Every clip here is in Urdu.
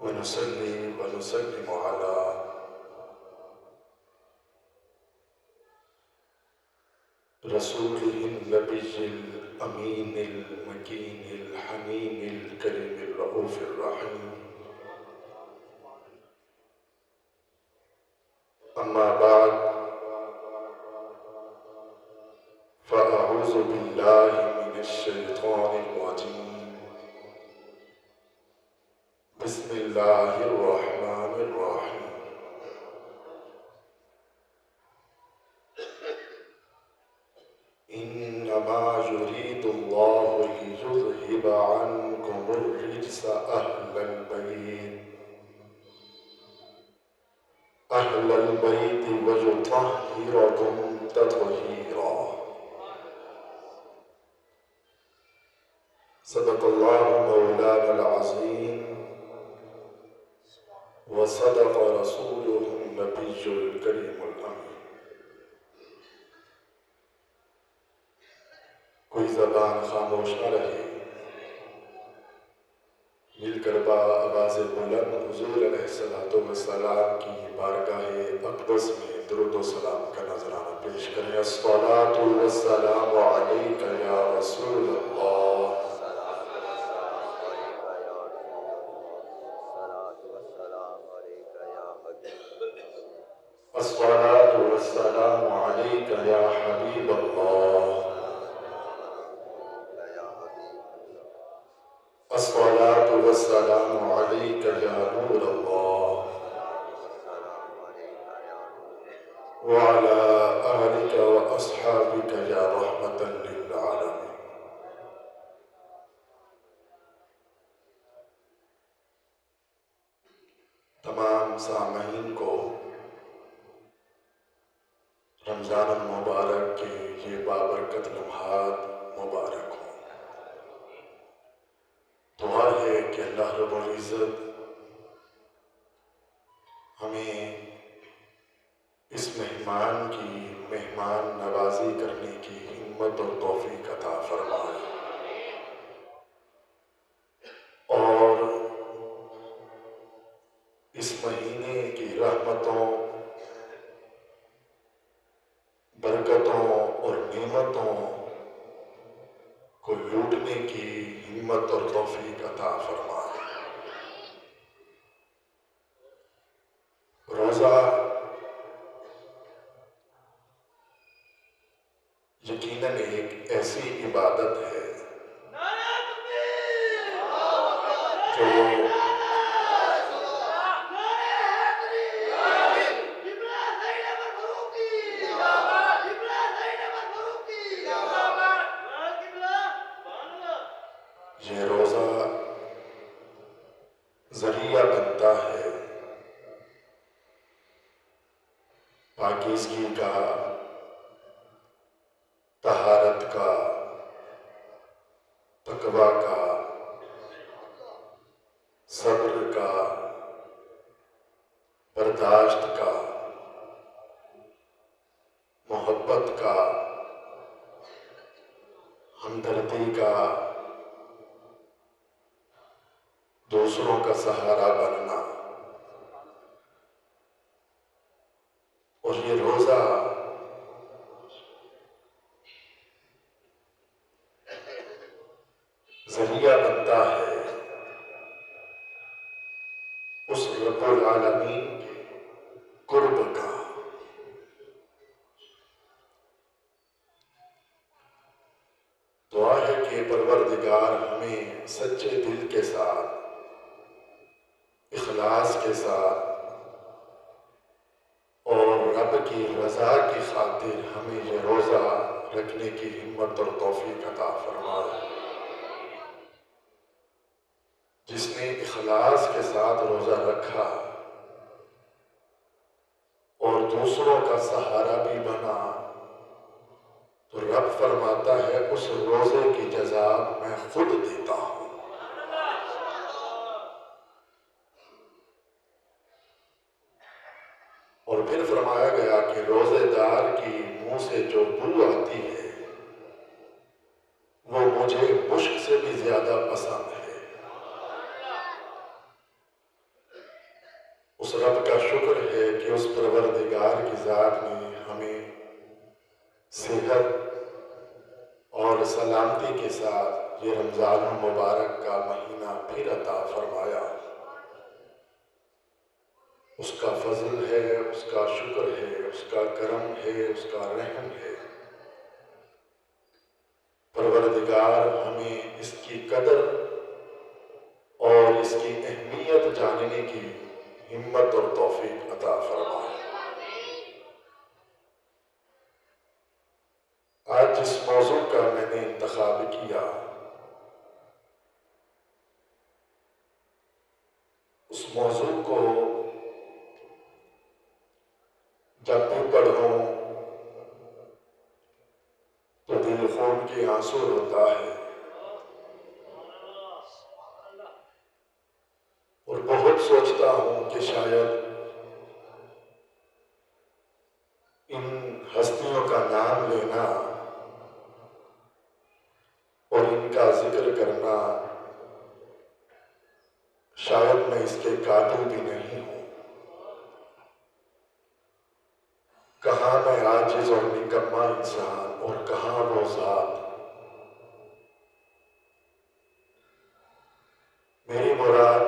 ونصلي ونسلم على رسوله النبي الأمين المكين الحنين الكريم الرؤوف الرحيم. أما بعد، فأعوذ بالله من الشيطان الرجيم. بسم الله الرحمن الرحيم. إنما يريد الله ليذهب عنكم الرجس أهل البيت ويطهركم تطهيرا. صدق الله مولانا العظيم وصدق رسوله النبي الكريم الأمين. کوئی زبان خاموش نہ رہے، مل کر با آواز بلند حضور علیہ السلام کی بارگاہ اقدس میں درود و سلام کا نذرانہ پیش کریں. الصلاۃ والسلام علیک یا رسول اللہ. الصلاۃ والسلام علیک یا حبیب اللہ. الصلاۃ والسلام علیک یا نور اللہ وعلی آلک واصحابک یا رحمۃ للعالمین. تمام سامعین کو رمضان المبارک کے یہ بابرکت لمحات مبارک ہوں. دعا ہے کہ اللہ رب العزت ہمیں اس مہمان کی مہمان نوازی کرنے کی ہمت اور توفیق عطا فرمائے، اور اس مہینے کی رحمتوں، برکتوں اور نعمتوں کو لوٹنے کی ہمت اور توفیق عطا فرمائے. روزہ یقیناً ایک ایسی عبادت ہے جو یہ روزہ ذریعہ بنتا ہے پاکیزگی کا، طہارت کا، تقویٰ کا، صبر کا، برداشت کا، محبت کا، ہمدردی کا، دوسروں کا سہارا بننا. اور یہ روزہ ذریعہ بنتا ہے اس رب العالمین کے قرب کا. دعا ہے کہ پروردگار ہمیں سچے دل کے ساتھ، اخلاص کے ساتھ اور رب کی رضا کی خاطر ہمیں یہ روزہ رکھنے کی ہمت اور توفیق عطا فرمائے. جس نے اخلاص کے ساتھ روزہ رکھا اور دوسروں کا سہارا بھی بنا، تو رب فرماتا ہے اس روزے کی جزا میں خود دیتا ہوں. اور پھر فرمایا گیا کہ روزے دار کی منہ سے جو بو آتی ہے وہ مجھے مشک سے بھی زیادہ پسند ہے. اس رب کا شکر ہے کہ اس پروردگار کی ذات نے ہمیں صحت اور سلامتی کے ساتھ یہ رمضان المبارک کا مہینہ پھر عطا فرمایا۔ اس کا فضل ہے، اس کا شکر ہے، اس کا کرم ہے، اس کا رحم ہے۔ پروردگار ہمیں اس کی قدر اور اس کی اہمیت جاننے کی ہمت اور توفیق عطا فرمائے۔ آج جس موضوع کا میں نے انتخاب کیا، اس موضوع کو جب بھی پڑھوں تو دل خون کے آنسو روتا ہے، اور بہت سوچتا ہوں کہ شاید ان ہستیوں کا نام لینا اور ان کا ذکر کرنا شاید میں اس کے قابل بھی نہیں ہوں۔ کہاں میں عاجز اور نکما انسان، اور کہاں وہ ذات۔ میری مراد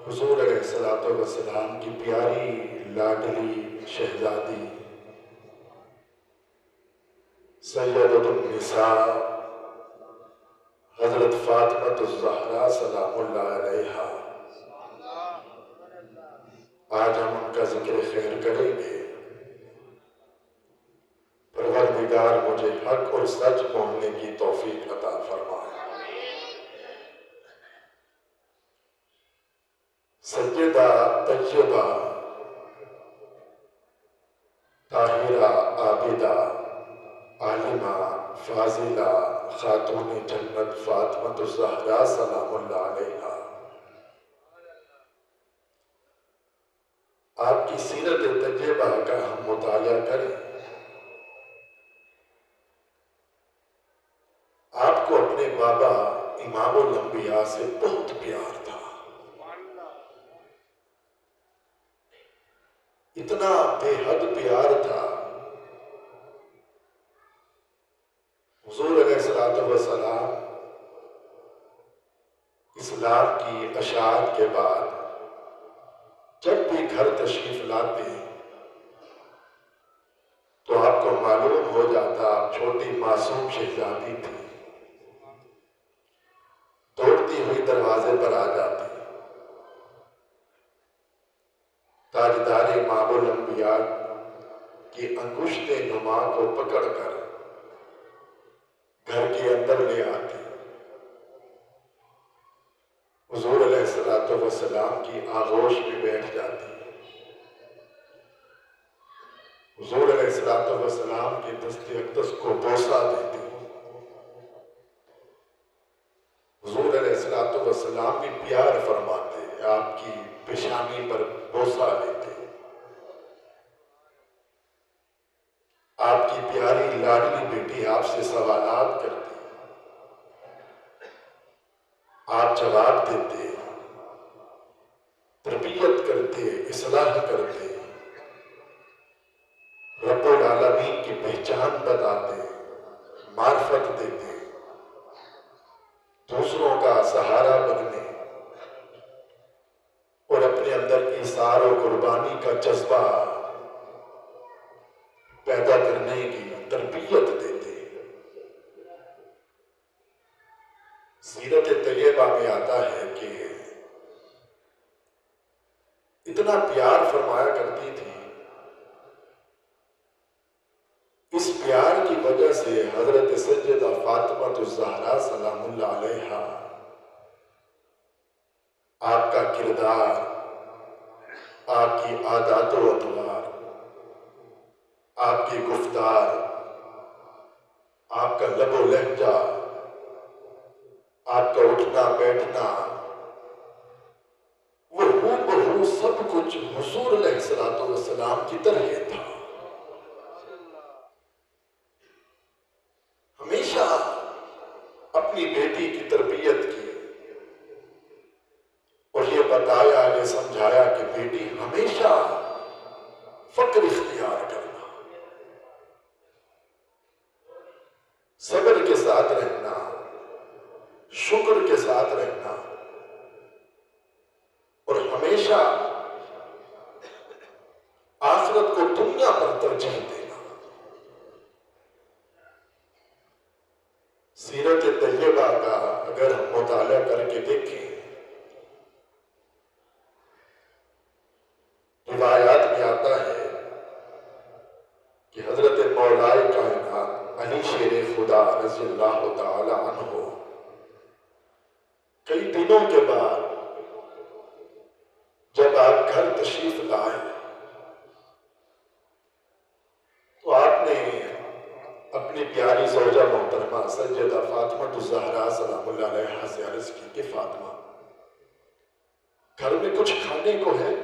حضور علیہ الصلوۃ والسلام کی پیاری لاڈلی شہزادی سیدۃ النساء حضرت فاطمہ الزہرا سلام اللہ علیہا۔ آج ہم ان کا ذکر خیر کریں گے۔ پروردگار مجھے حق اور سچ بولنے کی توفیق عطا فرمائے۔ سیدہ طیبہ طاہرہ عابدہ عالمہ فاضلہ خاتون جنت فاطمہ الزہرا سلام اللہ علیہا، آپ کی سیرت طیبہ کا ہم مطالعہ کریں۔ آپ کو اپنے بابا امام الانبیاء سے بہت پیار تھا، اتنا بے حد پیار تھا۔ حضور علیہ الصلوۃ والسلام اسلام کی اشاعت کے بعد جب بھی گھر تشریف لاتے تو آپ کو معلوم ہو جاتا آپ چھوٹی معصوم شہزادی تھی، دوڑتی ہوئی دروازے پر آ جاتی، تاجدار امام الانبیاء کی انگشت نما کو پکڑ کر گھر کے اندر لے آتی، حضور علیہ الصلوۃ والسلام کی آغوش میں بیٹھ جاتی، حضور علیہ الصلوۃ والسلام کے دست اقدس کو بوسہ دیتی، حضور علیہ الصلوۃ والسلام بھی پیار فرماتے، آپ کی پیشانی پر بوسہ لیتے، آپ کی پیاری لاڈلی بیٹی آپ سے سوالات کرتی، آپ جواب دیتے، تربیت کرتے، اصلاح کرتے، رب العالمین کی پہچان بتاتے، معرفت دیتے، دوسروں کا سہارا بننے اور اپنے اندر ایثار و قربانی کا جذبہ پیدا کرنے کی تربیت دیتے۔ سیرت طیبہ میں آتا ہے کہ اتنا پیار فرمایا کرتی تھی، اس پیار کی وجہ سے حضرت سیدہ فاطمہ الزہرا سلام اللہ علیہا آپ کا کردار، آپ کی عادات و اطوار، آپ کی گفتار، آپ کا لب و لہجہ، آپ کا اٹھنا بیٹھنا، وہ بہو سب کچھ حضور علیہ الصلوۃ والسلام کی طرح تھا۔ ہمیشہ اپنی بیٹی کی تربیت کی اور یہ بتایا، یہ سمجھایا کہ بیٹی ہم شکر کے ساتھ رہنا اور ہمیشہ آخرت کو دنیا پر ترجیح دینا۔ سیرت طیبہ کا اگر ہم مطالعہ کر کے دیکھیں، روایات میں آتا ہے کہ حضرت مولائے کائنات علی شیر خدا رضی اللہ تعالی عنہ کئی دنوں کے بعد جب آپ گھر تشریف لائے تو آپ نے اپنی پیاری زوجہ محترمہ سیدہ فاطمہ الزہرا سلام اللہ علیہا سے عرض کی کہ فاطمہ، گھر میں کچھ کھانے کو ہے؟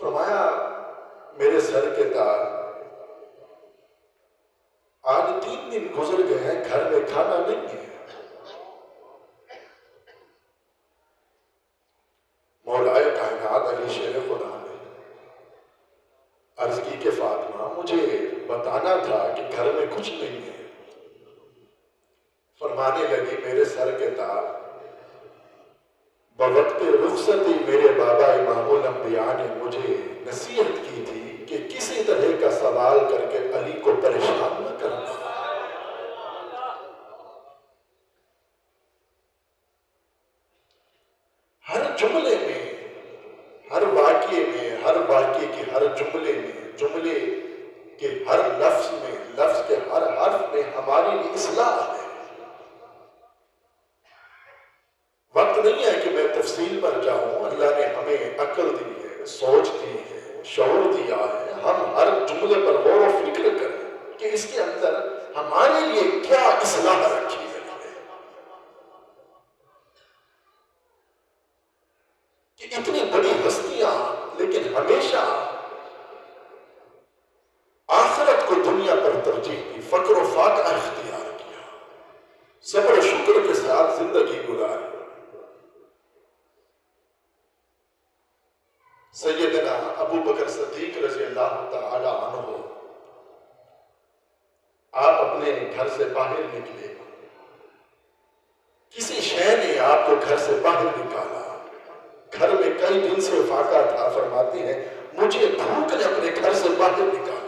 فرمایا میرے سر کے تاج، آج 3 دن گزر گئے ہیں، گھر میں کھانا نہیں ہے۔ مولائے کائنات علی شیر خدا نے عرض کی کہ فاطمہ مجھے بتانا تھا کہ گھر میں کچھ نہیں ہے۔ فرمانے لگی میرے سر کے تاج، بوقت رخصتی میرے بابا امام الانبیاء نے مجھے نصیحت کی تھی کہ کسی طرح کا سوال کر کے علی کو پریشان نہ کرنا۔ ہر جملے میں، ہر واقعے میں، ہر واقعے کے ہر جملے میں، جملے کے ہر لفظ میں، لفظ کے ہر حرف میں ہماری لیے اصلاح ہے۔ وقت نہیں ہے کہ میں تفصیل پر جاؤں، اللہ نے ہمیں عقل دی ہے، سوچ دی ہے، شعور دیا ہے، ہم ہر جملے پر غور و فکر کریں کہ اس کے اندر ہمارے لیے کیا اصلاح رکھی گئی ہے، کہ اتنی بڑی ہستیاں لیکن ہمیشہ آخرت کو دنیا پر ترجیح دی، فقر و فاقہ اختیار کیا، صبر و شکر کے ساتھ زندگی گزاری۔ سیدنا ابو بکر صدیق رضی اللہ تعالی عنہ آپ اپنے گھر سے باہر نکلے، کسی شے نے آپ کو گھر سے باہر نکالا، گھر میں کئی دن سے فاقہ تھا، فرماتی ہیں مجھے بھوک نے اپنے گھر سے باہر نکالا۔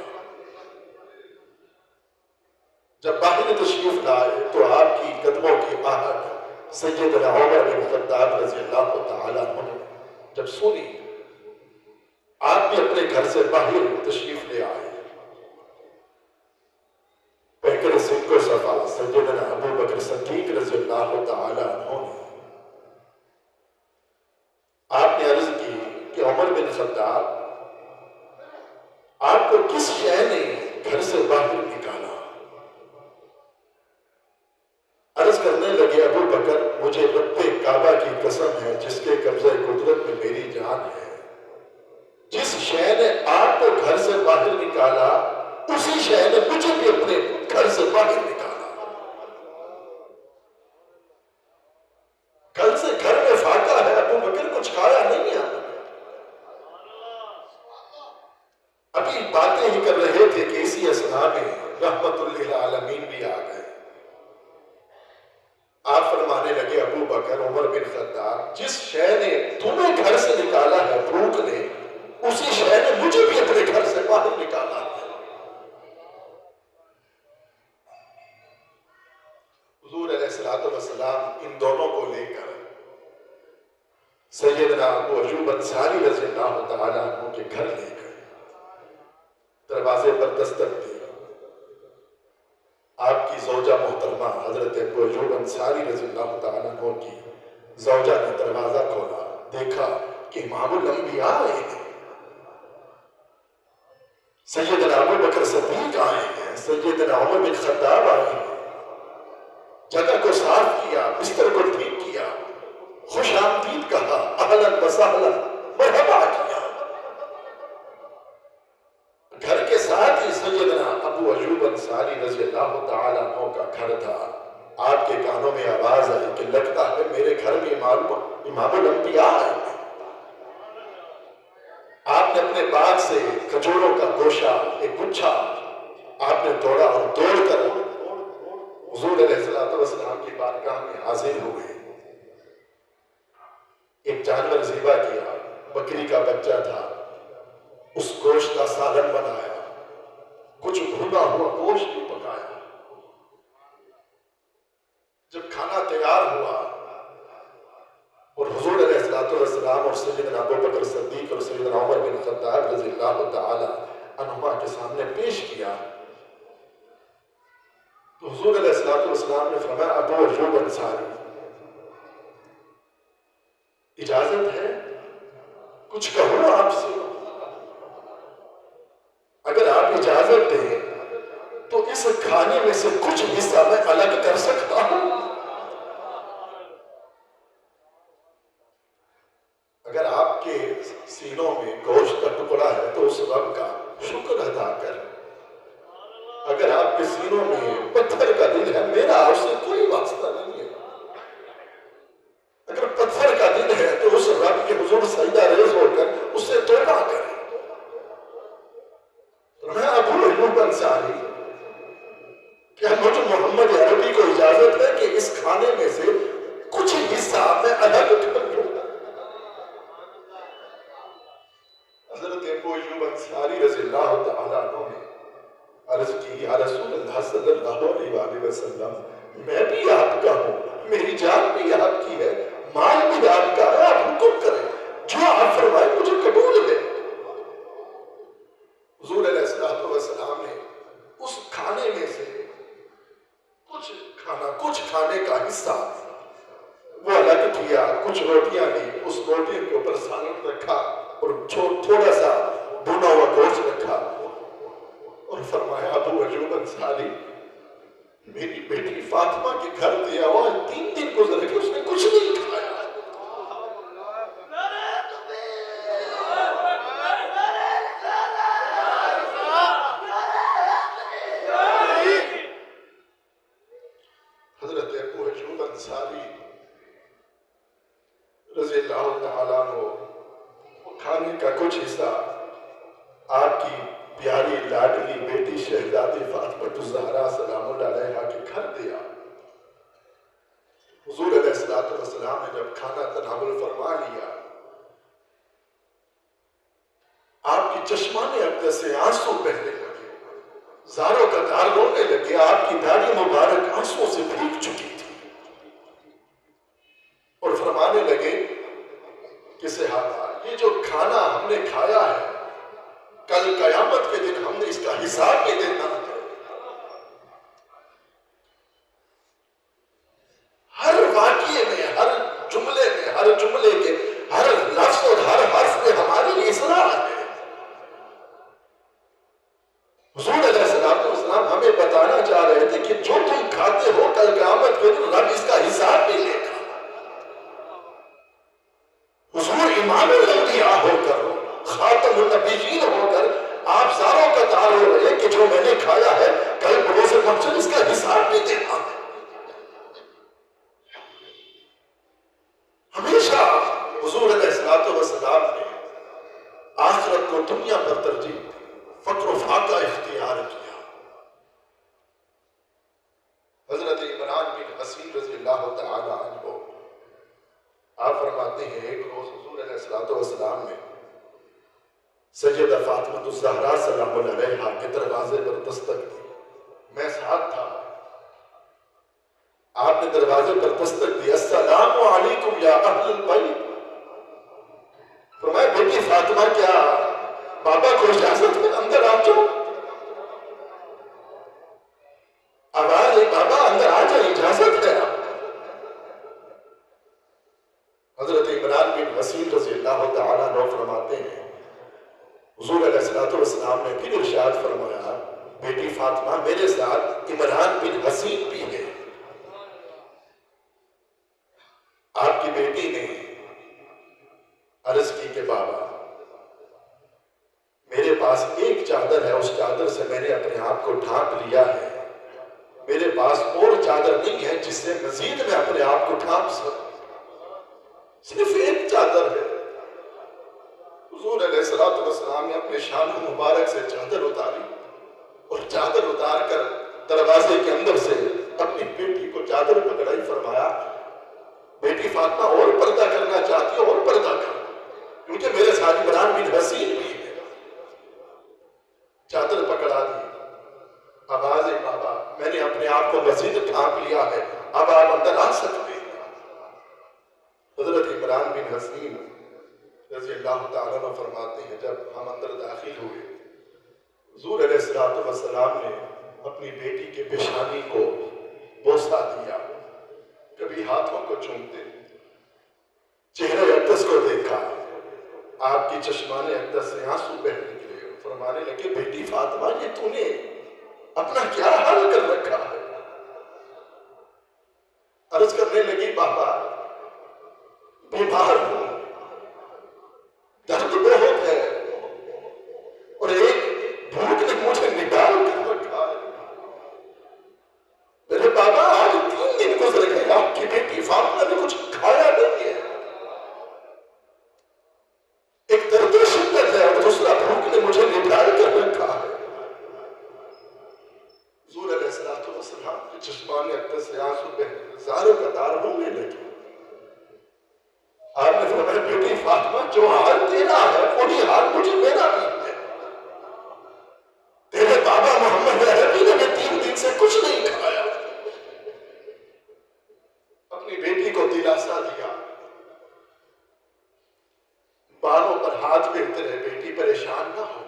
جب باہر تشریف لائے تو آپ کی قدموں کی آہٹ سیدنا عمر بن خطاب رضی اللہ تعالی عنہ جب سنی، آپ بھی اپنے گھر سے باہر تشریف لے آئے۔ پیکر صدق و صفا سیدنا ابو بکر صدیق رضی اللہ تعالی عنہ نے آپ نے عرض کی کہ عمر بن خطاب، آپ کو کس شے نے گھر سے باہر نکالا؟ عرض کرنے لگے ابو بکر مجھے رب کعبہ کی قسم ہے جس کے قبضہ قدرت میں میری جان ہے، جس شے نے آپ کو گھر سے باہر نکالا اسی شے نے مجھے بھی اپنے گھر سے باہر نکالا۔ گھر میں فاقہ ہے، ابو بکر کچھ کھایا نہیں ہے، ابھی باتیں ہی کر رہے تھے کہ اسی اثناء میں رحمت للعالمین بھی آ گئے۔ آپ فرمانے لگے ابو بکر عمر بن خطاب، جس شے نے تمہیں گھر سے نکالا ہے بھوک نے، اسی شے نے مجھے بھی اپنے گھر سے باہر نکالا ہے۔ حضور علیہ السلام ان دونوں کو لے کر سیدنا ابو ایوب انصاری رضی اللہ تعالیٰ عنہ کے گھر لے گئے، دروازے پر دستک دی، آپ کی زوجہ محترمہ حضرت ابو ایوب انصاری رضی اللہ تعالیٰ عنہ کی زوجہ نے دروازہ کھولا، دیکھا کہ امام الانبیاء آئے ہیں، سیدنا ابو بکر صدیق آئے ہیں، سیدنا عمر بن خطاب آئے ہیں، جگہ کو صاف کیا، بستر کو ٹھیک کیا، خوش آمدید کہا، اہلاً و سہلاً، مرحبا کیا۔ گھر کے ساتھ ہی سیدنا ابو ایوب انصاری رضی اللہ تعالیٰ عنہ کا گھر تھا۔ آپ کے کانوں میں آواز آئی کہ لگتا ہے میرے گھر میں امام الانبیاء آئے ہیں۔ آپ نے اپنے باغ سے کھجوروں کا گوشہ ایک گچھا آپ نے توڑا اور دوڑ کر حضور علیہ السلام کی بارگاہ میں حاضر ہوئے، ایک جانور ذبح کیا، بکری کا بچہ تھا، اس گوشت کا سالن بنایا، کچھ بھونا ہوا گوشت بھی پکایا۔ جب کھانا تیار ہوا اور حضور علیہ السلام اور سیدنا ابوبکر صدیق اور سیدنا عمر بن خطاب رضی اللہ تعالی عنہما کے سامنے پیش کیا، تو حضور علیہ السلام نے فرمایا ابو ایوب انصاری، اجازت ہے کچھ کہوں آپ سے؟ اگر آپ اجازت دیں تو اس کھانے میں سے کچھ حصہ میں الگ کر سکتا ہوں۔ اگر آپ کے سینوں میں گوشت کا ٹکڑا ہے تو اس رب کا شکر ادا کر، اگر آپ کے سینوں میں پتھر کا دل ہے میرا اس سے کوئی واسطہ نہیں ہے، اگر پتھر کا دل ہے تو اس رب کے حضور سجدہ ریز ہو کر اس سے توبہ کریں۔ میں ابو ایوب انصاری، کیا مجھے محمد عربی کو اجازت ہے کہ اس کھانے میں سے کچھ حصہ میں الگ کر لوں؟ حضرت ابو ایوب انصاری رضی اللہ تعالیٰ عنہ نے عرض کی یا رسول اللہ صلی اللہ علیہ وآلہ وسلم، میں بھی آپ کا ہوں، میری جان بھی آپ کی ہے، مال بھی آپ کا ہے، آپ حکم کریں، جو آپ فرمائیں مجھے قبول ہے۔ حضور علیہ السلام نے اس کھانے میں سے کچھ کھانے کا حصہ وہ الگ کیا، کچھ روٹیاں لی، اس روٹی کے اوپر سالن رکھا اور تھوڑا سا بھنا ہوا گوشت رکھا اور فرمایا ابو ایوب انصاری، میری بیٹی فاطمہ کے گھر دیا ہوا 3 دن گزر گئے، اس نے کچھ نہیں کھایا۔ حضرت ابو ایوب انصاری رضی اللہ تعالیٰ عنہ کھانے کا کچھ حصہ آپ کی پیاری لاڈلی بیٹی شہزادی فاطمہ الزہرا سلام اللہ علیہا کے گھر دیا۔ حضور علیہ السلام نے جب کھانا تناول فرما لیا، آپ کی چشمان اقدس سے آنسو بہنے لگے، زاروں کا دار رونے لگے، آپ کی داڑھی مبارک آنسو سے بھیگ چکی تھی اور فرمانے لگے کہ صحابہ، یہ جو کھانا ہم نے کھایا ہے کل قیامت کے دن ہم نے اس کا حساب بھی دینا ہے۔ ہر واقعے میں، ہر جملے میں، ہر جملے کے ہر لفظ اور ہر حرف میں ہماری اصلاح ہے۔ حضور علیہ السلام ہمیں بتانا چاہ رہے تھے کہ جو تم کھاتے ہو کل قیامت کے دن رب اس کا حساب بھی لے گا۔ حضور امام الانبیاء ہو کر، خاتم النبیین ہو کر آپ ساروں کا دار ہو رہے کہ جو میں نے کھایا ہے کل بروز محشر اس کا حساب بھی دینا ہے۔ ہمیشہ حضور علیہ السلام نے آخرت کو دنیا پر ترجیح دی، فقر و فاقہ اختیار کیا۔ حضرت عمران بن حسین رضی اللہ تعالی عنہ آپ فرماتے ہیں ایک روز حضور علیہ السلام نے سیدہ فاطمہ الزہرا سلام اللہ علیہا کے دروازے پر دستک دی، میں ساتھ تھا، آپ نے دروازے پر دستک دی، السلام علیکم یا اہل البیت، فرمایا بیٹی فاطمہ کیا بابا کو اجازت ہے اندر آ جاؤ؟ آواز ہے بابا اندر آ جائے، اجازت ہے آپ؟ حضرت عمران بن حسین رضی اللہ تعالیٰ عنہ فرماتے ہیں حضور علیہ السلام نے پھر ارشاد فرمایا بیٹی فاطمہ میرے ساتھ عمران بن حسین بھی ہے۔ آپ کی بیٹی نے عرض کی کہ بابا میرے پاس ایک چادر ہے، اس چادر سے میں نے اپنے آپ کو ڈھانپ لیا ہے، میرے پاس اور چادر نہیں ہے جس سے مزید میں اپنے آپ کو ڈھانپ سکوں، صرف ایک چادر ہے۔ حضور علیہ السلام نے اپنے شان مبارک سے چادر اتاری اور چادر اتار کر دروازے کے اندر سے اپنی فاطمہ اور پردہ کرنا چاہتی ہے اور پردہ کر، کیونکہ میرے ساتھ عمران بن حسین بھی ہے۔ چادر پکڑا دی، آواز ہے بابا میں نے اپنے آپ کو مزید ڈھانپ لیا ہے، اب آپ اندر آ سکتے ہیں۔ حضرت عمران بن حسین رضی اللہ تعالیٰ عنہ فرماتے ہیں جب ہم اندر داخل ہوئے، حضور علیہ السلام نے اپنی بیٹی کے پیشانی کو بوسہ دیا، کبھی ہاتھوں کو چومتے، چہرے اقدس کو دیکھا، آپ کی چشمان اقدس سے آنسو بہہ نکلے، فرمانے لگے بیٹی فاطمہ یہ تو نے اپنا کیا حال کر رکھا ہے؟ عرض کرنے لگی بابا بیمار ہوں، درد بہت ہے، اور ایک بھوک نے مجھے نکال کر رکھا ہے۔ میرے بابا آج 3 دن گزر گئے، آپ کی بیٹی فاطمہ نے کچھ کھایا نہیں ہے، ایک درد شدت ہے اور دوسرا بھوک نے مجھے نکال کر رکھا ہے۔ حضور علیہ السلام کے چشمان اقدس سے آنسو بہنے زاروں قطار رونے لگے۔ آپ نے فرمایا بیٹی فاطمہ جو حال تیرا ہے وہی حال مجھے میرا بھی ہے، تیرے بابا محمد عربی نے بھی 3 دن سے کچھ نہیں کھایا۔ اپنی بیٹی کو دلاسا دیا، بالوں پر ہاتھ پھیرتے رہے، بیٹی پریشان نہ ہو،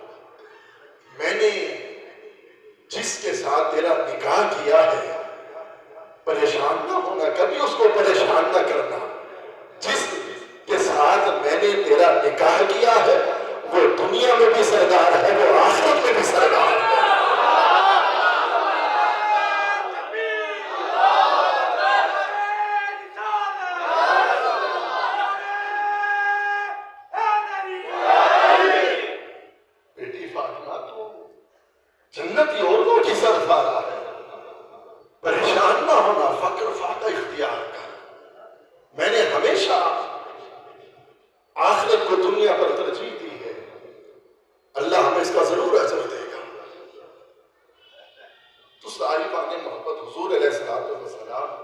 میں نے جس کے ساتھ تیرا نکاح کیا ہے پریشان نہ ہونا، کبھی اس کو پریشان نہ کرنا، جس کے ساتھ میں نے تیرا نکاح کیا ہے وہ دنیا میں بھی سردار ہے، وہ آخرت میں بھی سردار ہے۔ بیٹی فاطمہ تو جنتی عورتوں کی سردارہ ہے، پریشان نہ ہونا، فقر فاقہ اختیار کر۔ میں نے ہمیشہ آخرت کو دنیا پر ترجیح دی ہے، اللہ ہمیں اس کا ضرور اجر دے گا۔ تو صاحبان محبت حضور علیہ السلام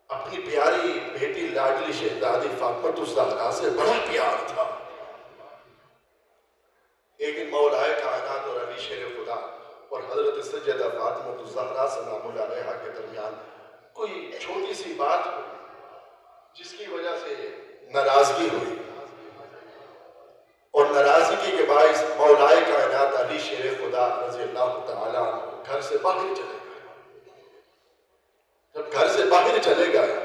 اپنی پیاری بیٹی لاڈلی شہزادی فاطمہ الزہرا سے بڑا پیار تھا۔ ایک دن مولائے کائنات اور علی شیر خدا اور حضرت سیدہ فاطمہ الزہرا سلام اللہ علیہا کے درمیان کوئی چھوٹی سی بات ہوئی جس کی وجہ سے ناراضگی ہوئی، اور ناراضگی کے باعث مولائے کائنات علی شیر خدا رضی اللہ تعالیٰ عنہ گھر سے باہر چلے گئے۔ جب گھر سے باہر چلے گئے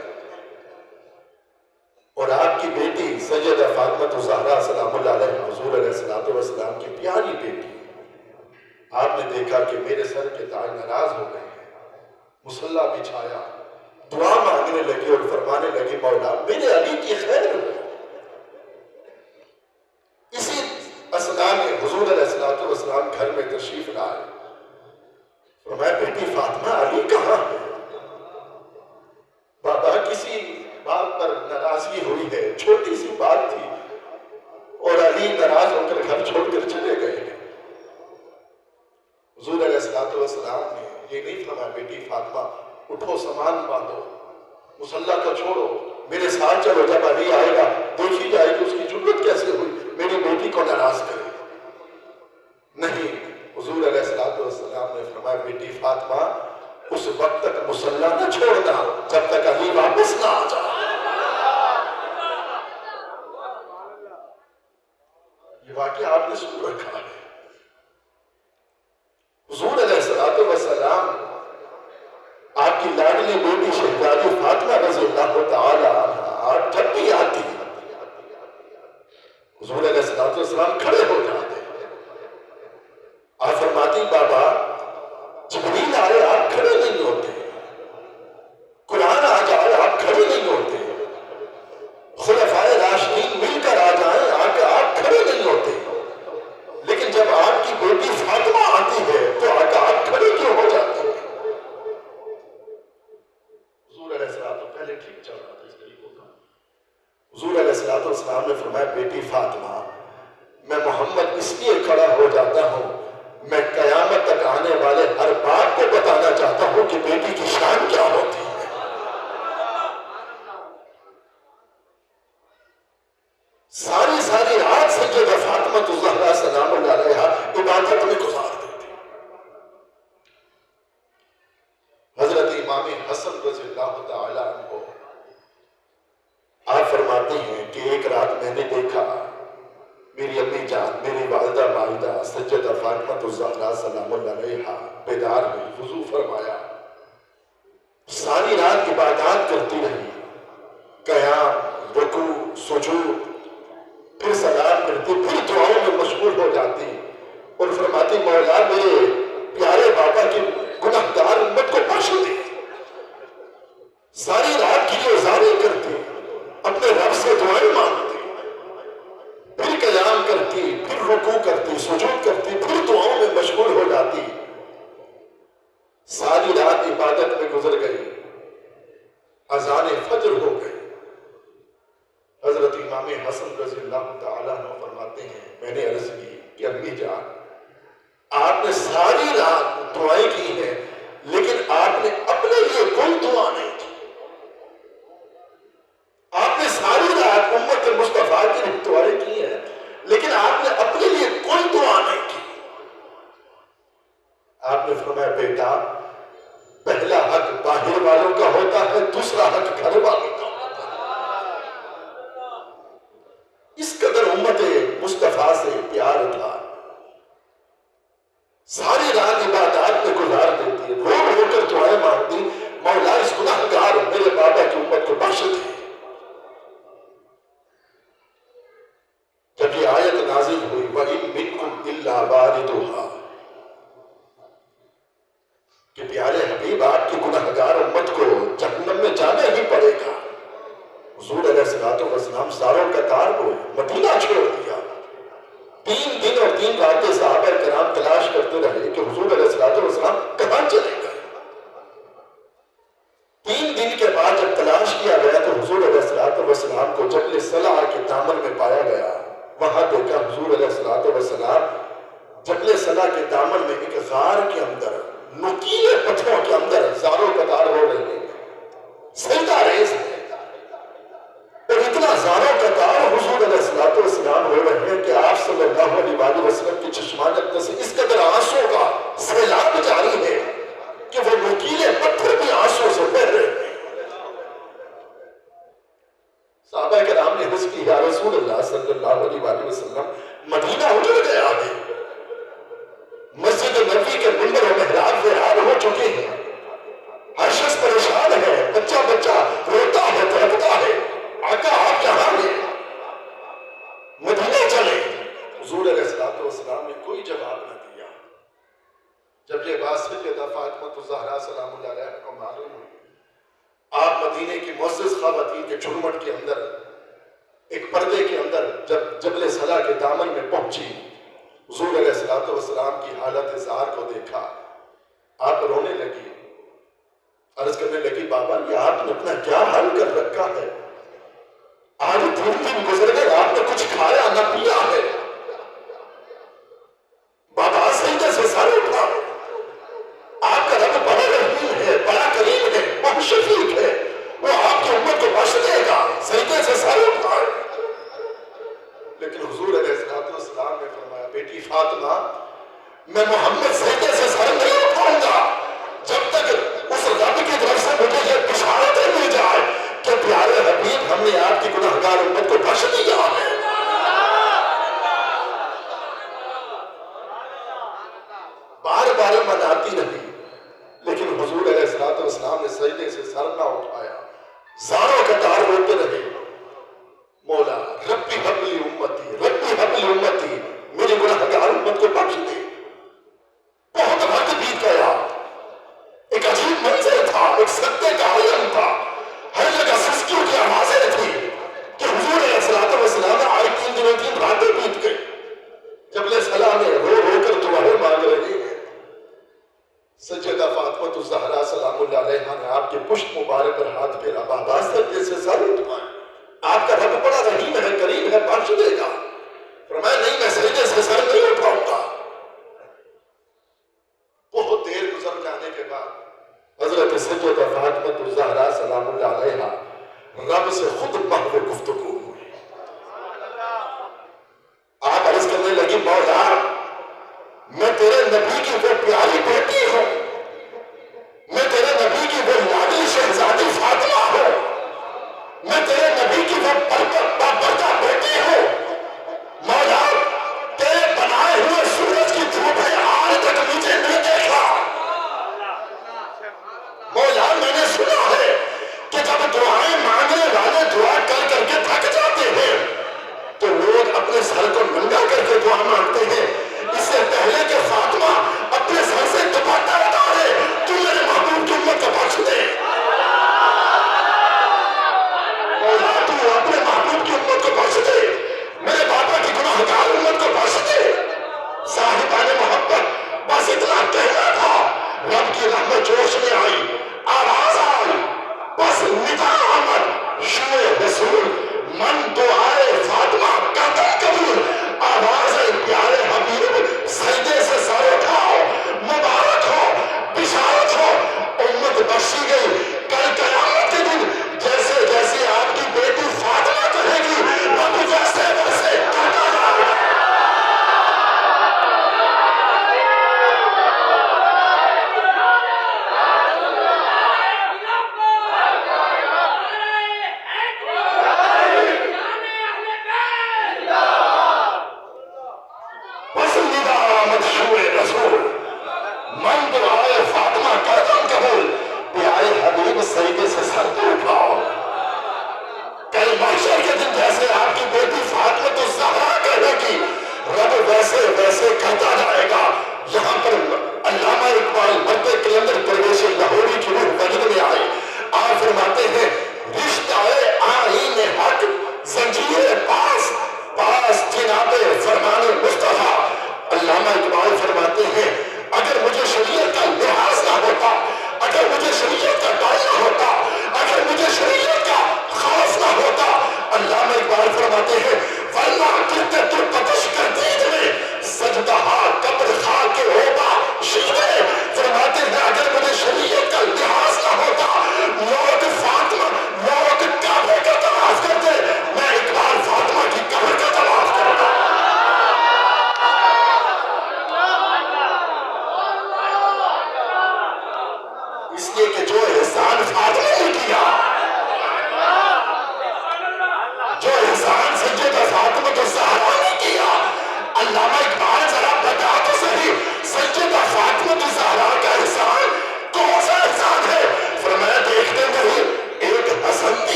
اور آپ کی بیٹی سیدہ فاطمہ الزہرا سلام اللہ علیہ حضور علیہ السلام کی پیاری بیٹی، آپ نے دیکھا کہ میرے سر کے تاج ناراض ہو گئے ہیں، مصلی بچھایا، دعا مانگنے لگی اور فرمانے لگی مولا میرے علی کی خیر ہو۔ اسی اثناء میں حضور علیہ السلام گھر میں تشریف لائے، فرمایا بیٹی فاطمہ علی کہاں ہے؟ بابا کسی بات پر ناراضگی ہوئی ہے، چھوٹی سی بات تھی اور علی ناراض ہو کر گھر چھوڑ کر چلے گئے ہیں۔ حضور علیہ السلام نے یہ نہیں فرمایا بیٹی فاطمہ اٹھو سامان باندھو، مصلی کو چھوڑو، میرے ساتھ چلو، جب علی آئے گا دیکھی جائے کہ اس کی جرت کیسے ہوئی میری بیٹی کو ناراض کرے۔ نہیں، حضور علیہ السلام نے فرمایا بیٹی فاطمہ اس وقت تک مصلی نہ چھوڑنا جب تک علی واپس نہ آ جائے۔ یہ واقعہ آپ نے سن رکھا ہے۔ حضور علیہ السلام آپ کی لاڈلی بیٹی شہزادی فاطمہ رضی اللہ تعالی عنہا جب بھی آتی حضور علیہ السلام کھڑے ہو جاتے، آپ فرماتی بابا جبریل آئے آپ کھڑے نہیں ہوتے، قرآن آ جائے آپ کھڑے نہیں ہوتے، خلفائے راشدین مل کر آ جائیں آپ کھڑے نہیں ہوتے، لیکن جب آپ کی بیٹی فاطمہ آتی ہے تو آپ کھڑے کیوں ہو جاتے ہیں؟ حضور علیہ السلام تو پہلے ٹھیک چل رہا تھا اس طریقوں کا۔ حضور علیہ السلام نے فرمایا بیٹی فاطمہ میں محمد اس لیے کھڑا ہو جاتا ہوں، میں قیامت تک آنے والے ہر باپ کو بتانا چاہتا ہوں کہ بیٹی کی شان کیا ہوتی ہے۔ امام حسن رضی اللہ تعالی عنہ آپ فرماتے ہیں کہ ایک رات میں نے دیکھا میری امی جان میری والدہ مائدہ سیدہ فاطمہ الزہرا سلام اللہ علیہا بیدار ہوئی، وضو فرمایا، ساری رات عبادات کرتی رہی، قیام، رکوع، سجود، پھر سلام کرتی، پھر دعاؤں میں مشغول ہو جاتی اور فرماتی مولا میرے پیارے بابا کی گناہگار امت کو بخش دے۔ ساری رات کی گزاری کرتی، اپنے رب سے دعائیں مانگتی، پھر قیام کرتی، پھر رکوع کرتی، سجود کرتی، پھر دعاؤں میں مشغول ہو جاتی۔ ساری رات عبادت میں گزر گئی، اذان فجر ہو گئی۔ حضرت امام حسن رضی اللہ تعالیٰ عنہ فرماتے ہیں میں نے عرض کی کہ امی جان آپ نے ساری رات دعائیں کی ہیں لیکن آپ نے اپنے لیے کوئی دعا نہیں کی۔ آپ نے ساری رات امت مصطفیٰ کی دعائیں کی ہیں لیکن آپ نے اپنے لیے کوئی دعا نہیں کی۔ آپ نے فرمایا بیٹا پہلا حق باہر والوں کا ہوتا ہے، دوسرا حق گھر والوں کا ہوتا ہے۔ اس قدر امت مصطفیٰ سے پیار تھا، ساری رات عبادات میں گزار دیتی، رو رو کر دعائیں مانگتی، مولا اس گناہگار میرے بابا کی امت کو بخش دے۔ جب یہ آیت نازل ہوئی وَإِن مِّنكُمْ إِلَّا وَارِدُهَا کہ پیارے حبیب آپ کی گناہگار امت کو جہنم میں جانا ہی پڑے گا، حضور علیہ السلام ساروں کا تار ہوئے، مدینہ چھوڑ دیا۔ 3 دن اور 3 راتیں صحابہ کرام تلاش کرتے رہے کہ حضور علیہ السلام کہاں چلے گئے۔ 3 دن کے بعد جب تلاش کیا گیا تو حضور علیہ السلام کو جبل صلع کے دامن میں پایا گیا۔ وہاں دیکھا حضور علیہ السلام جبل صلع کے دامن میں ایک غار کے اندر نوکیلے پتھروں کے اندر زاروں قطار ہو رہے ہیں، سجدہ ریز ہے، اور اتنا زاروں قطار حضور علیہ السلام ہو رہے ہیں کہ آپ صلی اللہ علیہ وسلم کی چشمانت سے اس قدر آنسوں کا سیلاب جاری ہے کہ وہ نوکیلے پتھر بھی آنسوں سے بہہ رہے ہیں۔ صحابہ کرام نے عرض کی یا رسول اللہ صلی اللہ علیہ وسلم مدینہ اجڑ گیا ہے، مسجد نبوی کے منبر و محراب ویران ہو چکے ہیں، ہر شخص پریشان ہے، بچہ روتا ہے تڑپتا ہے، آقا آپ کہاں ہیں، مدینہ چلے۔ حضور علیہ السلام نے کوئی جواب نہ دیا۔ جب یہ بات سیدہ فاطمہ الزہرا سلام اللہ علیہا کو معلوم ہوئی، آپ مدینے کی معزز خواتین کے جھرمٹ کے اندر ایک پردے کے اندر جب جبل صلع کے دامن میں پہنچی، حضور علیہ السلام کی حالت زار کو دیکھا، آپ رونے لگی، عرض کرنے لگی بابا یہ آپ نے اپنا کیا حال کر رکھا ہے، آج 3 دن گزر گئے آپ نے کچھ کھایا نہ پیا ہے۔ بابا سجدے سے سر اٹھا، آپ کا رب بڑا رحیم ہے، بڑا کریم ہے، بہت شفیق ہے، وہ آپ کی امت کو بخش دے گا، سجدے سے سر اٹھا۔ لیکن حضور علیہ السلام نے فرمایا بیٹی فاطمہ میں محمد سجدے سے سر نہیں اٹھاؤں گا جب تک اس رب کی طرف سے مجھے یہ بشارتیں مل جائے کہ پیارے حبیب ہم نے آپ کی گناہگار امت کو بخش دیا ہے۔ بار بار مناتی رہی لیکن حضور علیہ السلام نے سجدے سے سر نہ اٹھایا، زاروں قطار روتے رہے، مولا ربی حبلی امتی میری گناہگار امت کو بخش دے۔ بہت وقت بیت گیا، ایک عجیب منظر تھا، ایک صدقے کا عالم تھا، ہر جگہ سسکیوں کی آوازیں تھی کہ حضور علیہ السلام آئے 3 دنوں 3 راتیں بیت گئی، جبل صلع میں رو رو کر دعائیں مانگ رہے ہیں۔ سیدہ فاطمہ الزہرا سلام اللہ علیہا نے آپ کے پشت مبارک پر ہاتھ پھیرا، بابا سجدے سے سر اٹھائے، آپ کا رب بڑا رحیم ہے، کریم ہے، بخش دے گا۔ فرمایا نہیں میں سجدے سے سر نہیں اٹھاؤں گا۔ بہت دیر گزر جانے کے بعد حضرت سیدہ فاطمہ الزہرا سلام اللہ علیہا رب سے خود محو گفتگو ہوئی۔ آپ عرض کرنے لگی مولا میں تیرے نبی کی وہ پیاری بیٹی ہوں، میں تیرے نبی کی وہ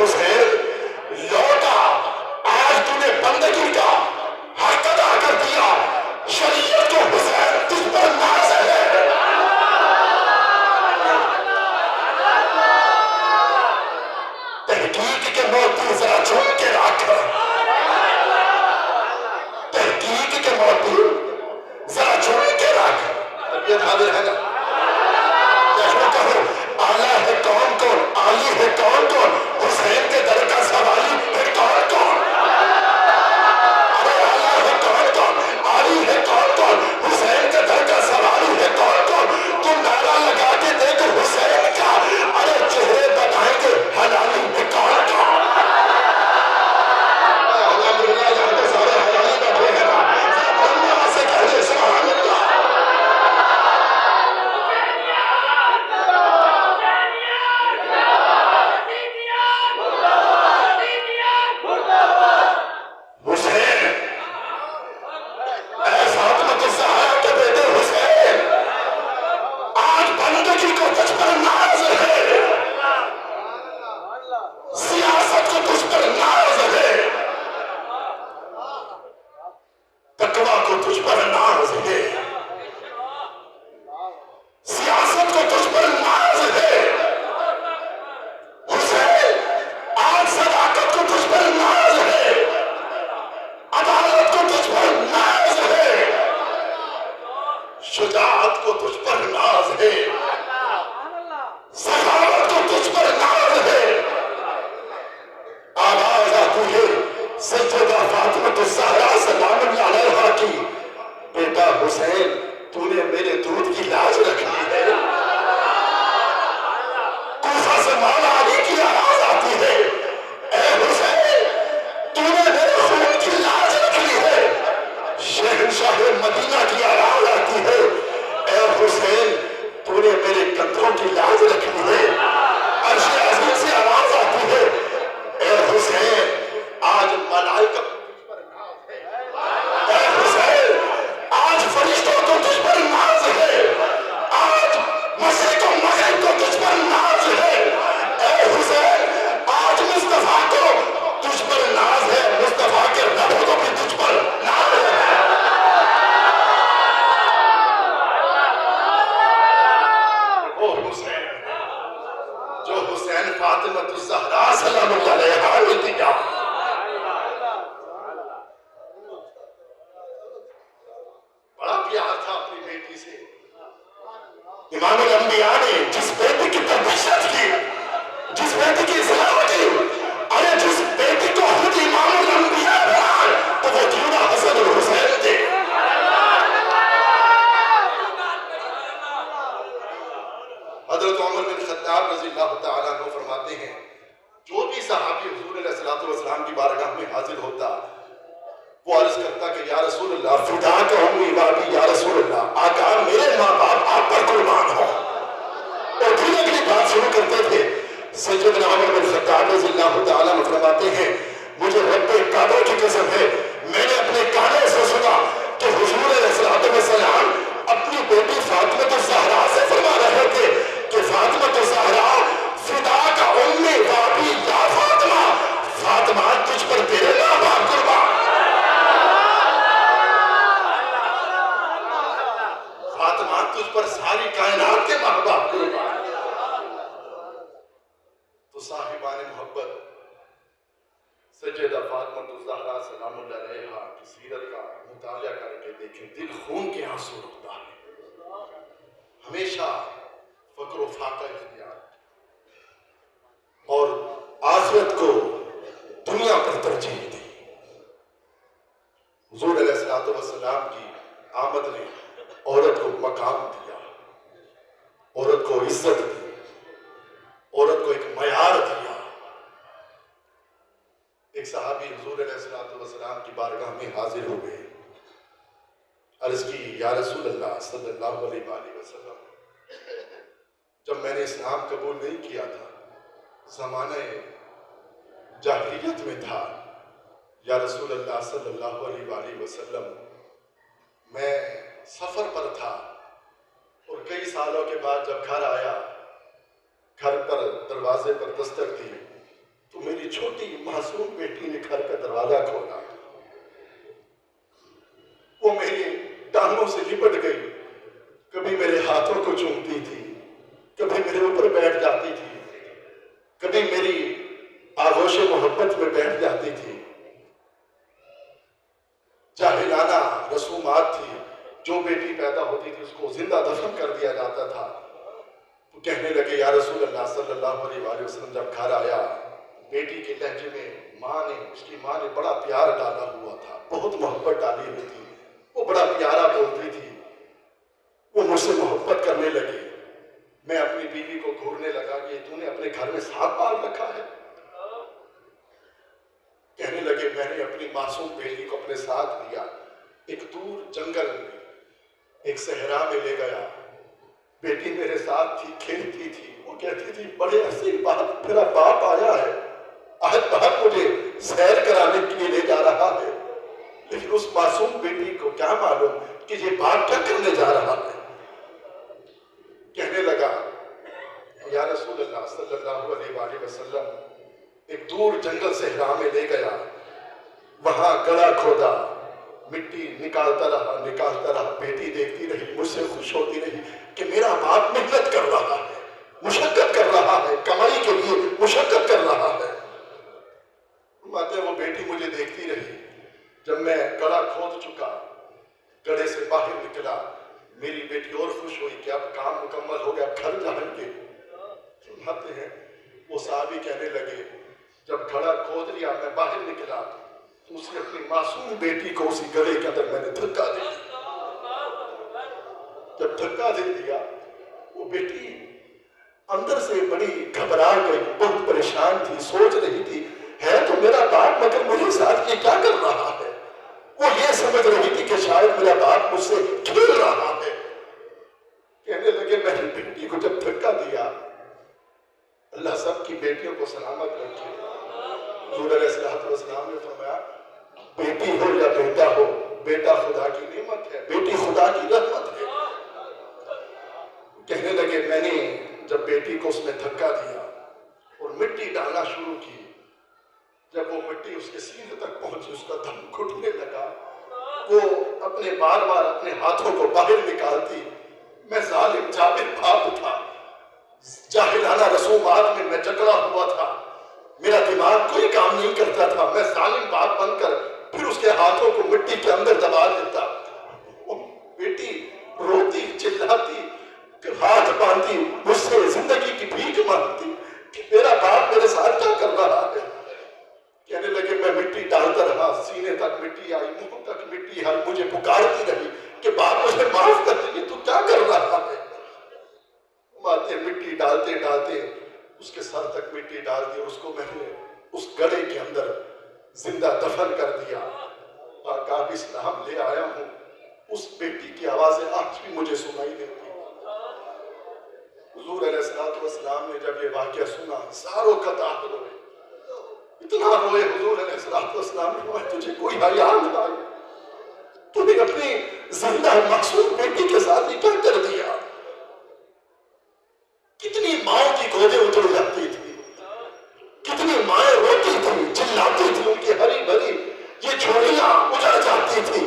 حسین لوٹا، آج تو نے بندگی کا حق ادا کر دیا، شریعت کو حسین تجھ پر ناز ہے۔ تحقیق کے موتی ذرا چن کے رکھ، تحقیق کے موتی ذرا چن کے رکھ۔ طبیعت حاضر ہے نا؟ دیکھو کہو اعلیٰ ہے کون کون، عالی ہے کون کون، حسین کے در کا سوالی ہے کون کون؟ ارے اعلیٰ ہے کون کون، عالی ہے کون کون، حسین کے در کا سوالی ہے کون کون؟ تم نعرہ لگا کے دیکھ حسین کا، ارے چہرے بتائیں گے حلالی ہے کون کون؟ الحمدللہ جہاں تو سارے حلالی بیٹھے ہیں نا، بولنے واسے کہہ دے سبحان اللہ۔ شجاعت کو تجھ پر ناز ہے، سخاوت کو تجھ پر ناز ہے۔ آواز آتی ہے سیدہ فاطمہ الزہرا سلام اللہ علیہا کی، بیٹا حسین تو نے میرے دودھ کی لاج رکھ لی ہے۔ کوفہ سے مولا علی کی آواز آتی ہے، اے حسین تو نے میرے خون کی لاج رکھ لی ہے۔ شہنشاہ مدینہ کی آواز آتی ہے، اے حسین تو نے میرے کندھوں کی لاج رکھ لی ہے۔ عرش عظیم سے آواز آتی ہے، اے حسین آج ملائکہ تجھ پر ناز ہے، اے حسین آج فرشتوں کو تجھ پر ناز ہے، آج مشرق و مغرب کو تجھ پر ناز ہے، اے حسین آج مصطفیٰ کو تجھ پر ناز ہے، مصطفیٰ کے لبوں کو بھی تجھ پر ناز ہے۔ جو حسین فاطمہ الزہرا سلام اللہ علیہا نے دیا، بڑا پیار تھا اپنی بیٹی سے۔ امام الانبیاء نے جس بیٹی کی تربیت کی، جس بیٹی کی اصلاح کی، ارے جس بیٹی کو خود امام الانبیاء بنائے تو وہ جینا حسن اور حسین تھے۔ حضرت عمر بن خطاب رضی اللہ تعالیٰ عنہ فرماتے ہیں، جو بھی صحابی حضور علیہ السلام کی بارگاہ میں حاضر ہوتا وہ عرض کرتا کہ یا رسول اللہ فداک امی و ابی، یا رسول اللہ آقا میرے ماں باپ آپ پر قربان ہوں، اور پھر اگلی بات شروع کرتے تھے۔ سیدنا عمر بن خطاب رضی اللہ تعالیٰ عنہ فرماتے ہیں، مجھے رب کعبہ کی قسم ہے میں نے اپنے کانوں سے سنا کہ حضور علیہ السلام اپنی بیٹی فاطمہ الزہرا سے فرما رہے تھے کہ فاطمہ الزہرا فداک امی و ابی، یا فاطمہ فاطمہ تجھ پر تیرے ماں باپ قربان، فاطمہ تجھ پر ساری کائنات کے ماں باپ قربان۔ تو صاحبان محبت سیدہ فاطمہ الزہرا سلام اللہ علیہا کی سیرت کا مطالعہ کر کے دیکھیں، دل خون کے آنسو رکتا ہے۔ ہمیشہ فقر و فاقہ اختیار اور آخرت کو دنیا پر ترجیح دی۔ حضور علیہ السلام کی آمد نے عورت کو مقام دیا، عورت کو عزت دی، عورت کو ایک معیار دیا۔ ایک صحابی حضور علیہ السلام کی بارگاہ میں حاضر ہو گئے، عرض کی یا رسول اللہ صلی اللہ علیہ وآلہ وسلم، جب میں نے اسلام قبول نہیں کیا تھا، زمانہ جاہلیت میں تھا، یا رسول اللہ صلی اللہ علیہ وآلہ وسلم میں سفر پر تھا، اور کئی سالوں کے بعد جب گھر آیا، گھر پر دروازے پر دستک دی، تو میری چھوٹی معصوم بیٹی نے گھر کا دروازہ کھولا، وہ میری ٹانگوں سے لپٹ گئی، کبھی میرے ہاتھوں کو چومتی تھی، کبھی میرے اوپر بیٹھ جاتی تھی، کبھی میری آغوش محبت میں بیٹھ جاتی تھی۔ جاہلانہ رسومات تھی، جو بیٹی پیدا ہوتی تھی اس کو زندہ دفن کر دیا جاتا تھا۔ تو کہنے لگے یا رسول اللہ صلی اللہ علیہ وآلہ وسلم جب گھر آیا، بیٹی کے لہجے میں اس کی ماں نے بڑا پیار ڈالا ہوا تھا، بہت محبت ڈالی ہوئی تھی، وہ بڑا پیارا بولتی تھی، وہ مجھ سے محبت کرنے لگی۔ میں اپنی بیوی کو گھورنے لگا کہ تو نے اپنے گھر میں سانپ پال رکھا ہے؟ کہنے لگے میں نے اپنی معصوم بیٹی کو اپنے ساتھ لیا، ایک دور جنگل میں، ایک صحرا میں لے گیا، بیٹی میرے ساتھ تھی، کھیلتی تھی، وہ کہتی تھی بڑے عرصے بعد میرا باپ آیا ہے، آج باپ مجھے سیر کرانے کے لیے لے جا رہا ہے۔ لیکن اس معصوم بیٹی کو کیا معلوم کہ یہ باپ کیا کرنے جا رہا ہے۔ کہنے لگا یا رسول اللہ صلی اللہ علیہ وآلہ وسلم، ایک دور جنگل صحرا میں لے گیا، وہاں گڑھا کھودا، مٹی نکالتا رہا، بیٹی دیکھتی رہی، مجھ سے خوش ہوتی رہی کہ میرا باپ محنت کر رہا ہے، مشقت کر رہا ہے، کمائی کے لیے مشقت کر رہا ہے۔ وہ بیٹی مجھے دیکھتی رہی، جب میں گڑھا کھود چکا، گڑھے سے باہر نکلا، میری بیٹی اور خوش ہوئی کہ اب کام مکمل ہو گیا، گھر جائیں گے۔ فرماتے ہیں وہ صحابی کہنے لگے جب گھڑا کھود لیا میں باہر نکلا تو اس نے اپنی معصوم بیٹی کو اسی گڑھے کے اندر میں نے دھکا دے دیا۔ جب دھکا دے دیا وہ بیٹی اندر سے بڑی گھبرا گئی، بہت پریشان تھی، سوچ رہی تھی ہے تو میرا باپ مگر میرے ساتھ یہ کیا کر رہا ہے۔ وہ یہ سمجھ رہی تھی کہ شاید میرا باپ مجھ سے کھیل رہا ہے۔ کہنے لگے میں نے بیٹی کو جب دھکا دیا، اللہ سب کی بیٹیوں کو سلامت رکھے، حضور علیہ السلام نے فرمایا بیٹی ہو یا بیٹا ہو، بیٹا خدا کی نعمت ہے، بیٹی خدا کی رحمت ہے۔ کہنے لگے میں نے جب بیٹی کو اس میں دھکا دیا اور مٹی ڈالنا شروع کی، جب وہ مٹی اس کے سینے تک پہنچی اس کا دم گھٹنے لگا، وہ اپنے بار بار اپنے ہاتھوں کو باہر نکالتی۔ میں ظالم جابر باپ تھا، جاہلانہ رسومات میں میں جکڑا ہوا تھا، میرا دماغ کوئی کام نہیں کرتا تھا، میں ظالم باپ بن کر پھر اس کے ہاتھوں کو مٹی کے اندر دبا دیتا۔ وہ بیٹی روتی چلاتی ہاتھ باندھی مجھ سے زندگی کی بھیک مانگتی کہ میرا باپ میرے ساتھ کیا کر رہا ہے۔ کہنے لگے میں مٹی ڈالتا رہا، سینے تک مٹی آئی، منہ تک مٹی آئی، مجھے پکارتی رہی کہ باپ مجھے معاف کر دیجیے، تو کیا کر رہا ہے۔ ماتے مٹی ڈالتے ڈالتے اس کے سر تک مٹی ڈال دی، اس کو میں نے اس گڑھے کے اندر زندہ دفن کر دیا۔ آقا اسلام لے آیا ہوں، اس بیٹی کی آوازیں آج بھی مجھے سنائی دیتی۔ حضور علیہ السلام نے جب یہ واقعہ سنا ساروں قطار روئے، اتنا روئے حضور علیہ السلام نے فرمایا تجھے کوئی حیا نہیں آئی، تو نے اپنی زندہ معصوم بیٹی کے ساتھ یہ کیا کر دیا۔ کتنی ماؤں کی گودیں اجڑ جاتی تھی، کتنی مائیں روتی تھی، چلاتی تھی، ان کی ہری بھری یہ جھولیاں اجڑ جاتی تھی۔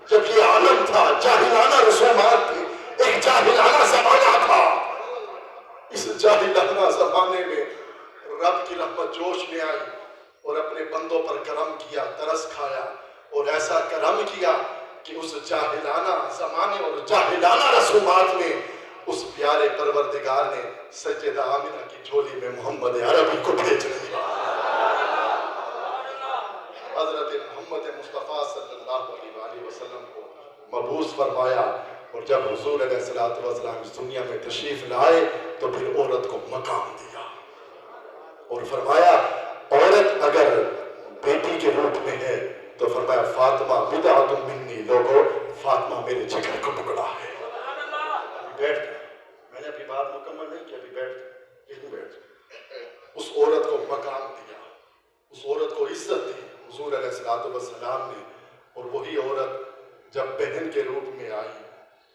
جب یہ عالم تھا، جاہلانہ رسومات تھی، ایک جاہلانہ زمانہ تھا، اس جاہلانہ زمانے میں رب کی رحمت جوش میں آئی اور اپنے بندوں پر کرم کیا، ترس کھایا اور ایسا کرم کیا کہ اس جاہلانہ زمانے اور جاہلانہ رسومات میں اس پیارے پروردگار نے سیدہ آمنہ کی جھولی میں محمد عربی کو بھیج دیا۔ حضرت محمد مصطفیٰ صلی اللہ علیہ وآلہ وسلم کو مبعوث فرمایا، اور جب حضور علیہ السلام اس دنیا میں تشریف لائے تو پھر عورت کو مقام دیا اور فرمایا عورت اگر بیٹی کے روپ میں ہے تو فرمایا فاطمہ بضعۃ منی، لوگوں فاطمہ میرے جگر کا ٹکڑا ہے۔ بیٹھ گئے، میں نے ابھی بات مکمل نہیں کی، ابھی بیٹھ گئے، یہیں بیٹھ گئے۔ اس عورت کو مقام دیا، اس عورت کو عزت دی حضور علیہ السلام نے، اور وہی عورت جب بہن کے روپ میں آئی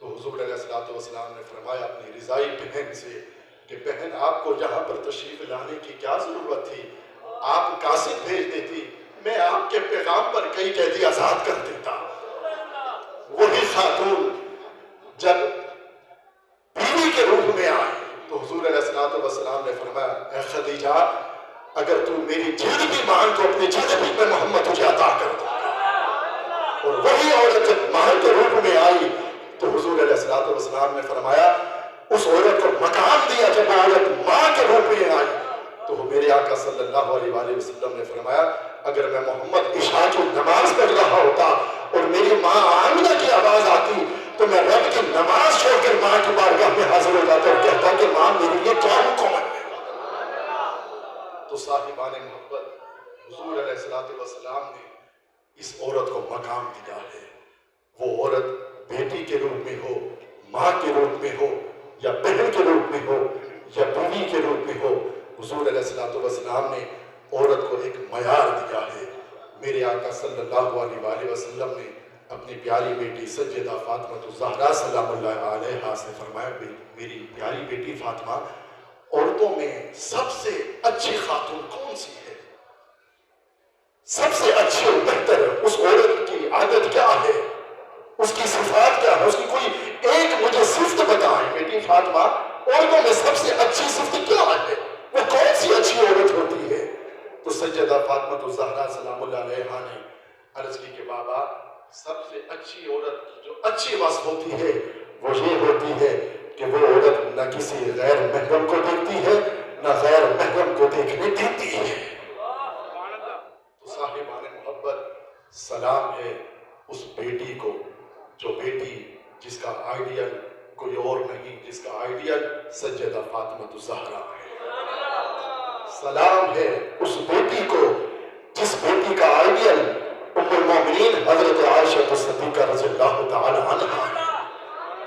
تو حضور علیہ السلام نے فرمایا اپنی رضائی بہن سے کہ بہن آپ کو یہاں پر تشریف لانے کی کیا ضرورت تھی، آپ قاصد بھیج دیتی، میں آپ کے پیغام پر کئی قیدی آزاد کر دیتا۔ وہی خاتون جب بیوی کے روپ میں آئی تو حضور علیہ السلام نے فرمایا اے خدیجہ اگر تو میری جلد بھی مانگ تو اپنی جلد بھی میں محمد تجھے عطا کر دوں گا۔ اور وہی عورت جب ماں کے روپ میں آئی تو حضور علیہ السلام نے فرمایا اس عورت کو مقام دیا جب عورت ماں کے روپ میں آئی تو میرے آقا صلی اللہ علیہ وآلہ وسلم نے فرمایا اگر میں محمد عشاء کی نماز پڑھ رہا ہوتا اور میری ماں آمنہ کی آواز آتی تو میں رب کی نماز چھوڑ کر ماں کی بارگاہ میں حاضر ہو جاتا اور کہتا کہ ماں میرے لیے کیا حکم ہے۔ تو صاحبان محبت حضور علیہ السلام نے اس عورت کو مقام دیا ہے، وہ عورت بیٹی کے روپ میں ہو، ماں کے روپ میں ہو یا بہن کے روپ میں ہو یا بیوی کے روپ میں ہو، حضور علیہ السلام نے عورت کو ایک معیار دیا ہے۔ میرے آقا صلی اللہ علیہ وآلہ وسلم نے اپنی پیاری بیٹی سیدہ فاطمہ الزہرا سلام اللہ علیہا سے فرمایا میری پیاری بیٹی فاطمہ عورتوں میں سب سے اچھی خاتون کون سی ہے، سب سے اچھی اور بہتر اس عورت کی عادت کیا ہے، اس کی صفات کیا ہے، اس کی کوئی ایک مجھے صفت بتائیں بیٹی فاطمہ عورتوں میں سب سے اچھی صفت کیا ہے، وہ کون سی اچھی عورت ہوتی ہے؟ تو سیدہ فاطمہ الزہرا سلام اللہ علیہا نے عرض کی کہ بابا سب سے اچھی عورت کی جو اچھی وصف ہوتی ہے وہ یہ ہوتی ہے کہ وہ عورت نہ کسی غیر محرم کو دیکھتی ہے نہ غیر محرم کو دیکھنے دیتی ہے۔ تو صاحبان محبت سلام ہے اس بیٹی کو جو بیٹی جس کا آئیڈیل کوئی اور نہیں، جس کا آئیڈیل سیدہ فاطمہ الزہرا ہے۔ سلام ہے اس بیٹی کو جس بیٹی کا آئیڈیل ام المومنین حضرت عائشہ صدیقہ رضی اللہ تعالی عنہا ہے۔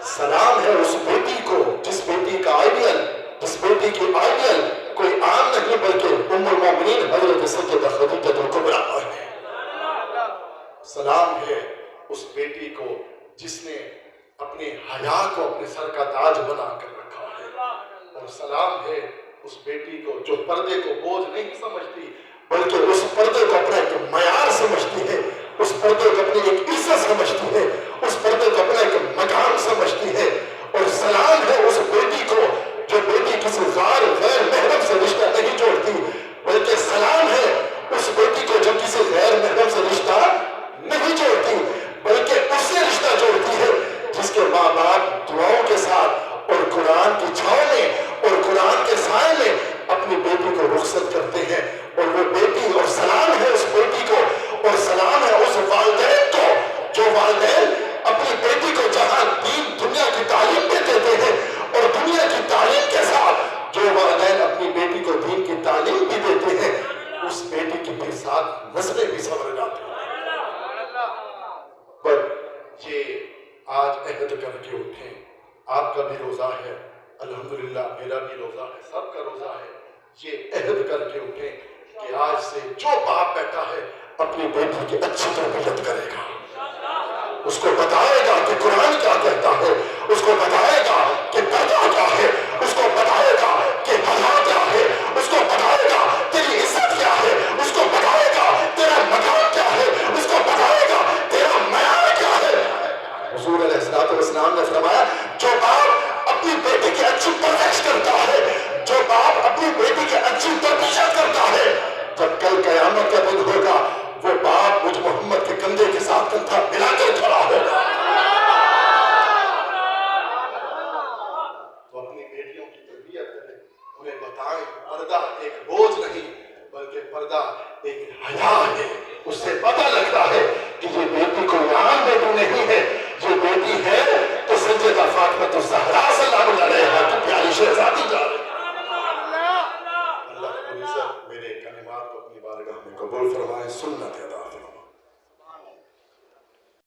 سلام ہے اس بیٹی کو جس بیٹی کا آئیڈیل، جس بیٹی کی آئیڈیل کوئی عام نہیں بلکہ ام المومنین حضرت سیدہ خدیجہ الکبریٰ ہے۔ سلام ہے اس بیٹی کو جس نے اپنے حیا کو اپنے سر کا تاج بنا کر رکھا ہے، اور سلام ہے اس بیٹی کو جو پردے کو بوجھ نہیں سمجھتی بلکہ اس پردے کو اپنا ایک معیار سمجھتی ہے، اس پردے کو اپنی ایک عزت سمجھتی ہے، اس پردے کو اپنا ایک مقام سمجھتی ہے۔ اور سلام ہے اس بیٹی کو جو بیٹی کسی غیر محرم سے رشتہ نہیں جوڑتی بلکہ سلام ہے اس بیٹی کو جو کسی غیر محرم سے رشتہ نہیں جوڑتی بلکہ اس سے رشتہ جوڑتی ہے جس کے ماں باپ دعاؤں کے ساتھ اور قرآن کی چھاؤں میں اور قرآن کے سائے میں اپنی بیٹی کو رخصت کرتے ہیں، اور وہ بیٹی اور سلام ہے اس بیٹی کو اور سلام ہے اس والدین کو جو والدین اپنی بیٹی کو جہاں دین دنیا کی تعلیم بھی دیتے ہیں اور دنیا کی تعلیم کے ساتھ جو والدین اپنی بیٹی کو دین کی تعلیم بھی دیتے ہیں اس بیٹی کے ساتھ نسلیں بھی سنور جاتی ہیں۔ پر یہ آج عہد کر کے اٹھیں، آپ کا بھی روزہ ہے، الحمدللہ میرا بھی روزہ ہے، سب کا روزہ ہے، یہ عہد کر کے اٹھیں کہ آج سے جو باپ بیٹا ہے اپنی بیٹی کی اچھی تربیت کرے گا، اس کو بتائے گا کہ قرآن کیا کہتا ہے، اس کو بتائے گا کہ پردہ کیا ہے، اس کو بتائے گا کہ حیا کیا ہے، اس کو بتائے گا تیری عزت کیا ہے، اس کو بتائے گا تیرا مقام کیا ہے، اس کو بتائے گا تیرا معیار کیا ہے۔ حضور علیہ السلام نے فرمایا جو باپ اپنی بیٹی کی اچھی پرورش کرتا ہے، جو باپ اپنی بیٹی کی اچھی تربیت کرتا ہے، جب کل قیامت کا دن ہوگا وہ باپ مجھ محمد کے کندھے کے ساتھ کندھا ملا کر کھڑا ہوگا۔ تو اپنی بیٹیوں کی تربیت کریں، انہیں بتائیں پردہ ایک بوجھ نہیں بلکہ پردہ ایک حیا ہے، اس سے پتہ لگتا ہے کہ یہ بیٹی کوئی عام بیٹی نہیں ہے، یہ بیٹی ہے تو سیدہ فاطمہ الزہرا سلام اللہ علیہا کی پیاری شہزادی جا رہی ہے۔ اللہ رب العزت میرے کلمات کو اپنی بارگاہ میں قبول فرمائے، سنت ادا